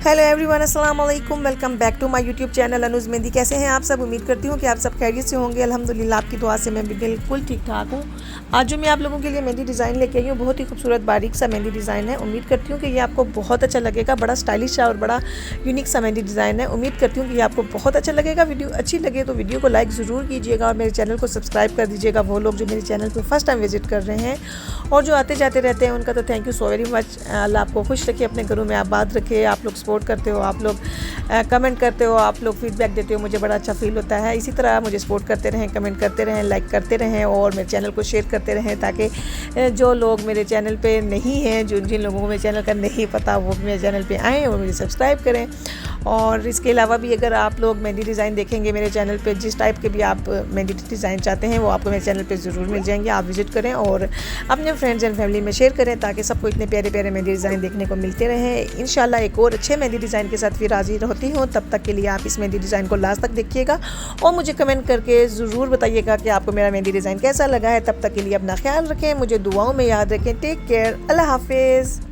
Hello everyone, अस्सलाम वालेकुम। Welcome back to my YouTube channel Anuj Mehndi. कैसे हैं आप सब? उम्मीद करती हूँ कि आप सब खैरियत से होंगे। अल्हम्दुलिल्लाह आपकी दुआ से मैं भी बिल्कुल ठीक ठाक हूँ। आज जो मैं आप लोगों के लिए मेहंदी डिज़ाइन लेके आई हूँ, बहुत ही खूबसूरत बारीक सा मेहंदी डिज़ाइन है। उम्मीद करती हूँ कि ये आपको बहुत अच्छा लगेगा। बड़ा स्टाइलिश है और बड़ा यूनिक सा मेहंदी डिज़ाइन है। उम्मीद करती हूँ कि ये आपको बहुत अच्छा लगेगा। वीडियो अच्छी लगे तो वीडियो को लाइक ज़रूर कीजिएगा और मेरे चैनल को सब्सक्राइब कर दीजिएगा। वो लोग जो मेरे चैनल पर फर्स्ट टाइम विजिट कर रहे हैं और जो आते जाते रहते हैं उनका तो thank you so very much. Allah आपको खुश रखे, अपने घरों में आबाद रखे। आप लोग सपोर्ट करते हो, आप लोग कमेंट करते हो, आप लोग फीडबैक देते हो, मुझे बड़ा अच्छा फील होता है। इसी तरह मुझे सपोर्ट करते रहें, कमेंट करते रहें, लाइक करते रहें और मेरे चैनल को शेयर करते रहें, ताकि जो लोग मेरे चैनल पे नहीं हैं, जिन लोगों को मेरे चैनल का नहीं पता, वो भी मेरे चैनल पे आएँ और मुझे सब्सक्राइब करें। और इसके अलावा भी अगर आप लोग मेहंदी डिज़ाइन देखेंगे मेरे चैनल पे, जिस टाइप के भी आप मेहंदी डिज़ाइन चाहते हैं वो आपको मेरे चैनल पे ज़रूर मिल जाएंगे। आप विज़िट करें और अपने फ्रेंड्स एंड फैमिली में शेयर करें, ताकि सबको इतने प्यारे प्यारे मेहंदी डिज़ाइन देखने को मिलते रहें। इंशाल्लाह एक और अच्छे मेहंदी डिज़ाइन के साथ फिर हाजिर होती हूँ। तब तक के लिए आप इस मेहंदी डिज़ाइन को लास्ट तक देखिएगा और मुझे कमेंट करके ज़रूर बताइएगा कि आपको मेरा मेहंदी डिज़ाइन कैसा लगा है। तब तक के लिए अपना ख्याल रखें, मुझे दुआओं में याद रखें। टेक केयर, अल्लाह हाफिज़।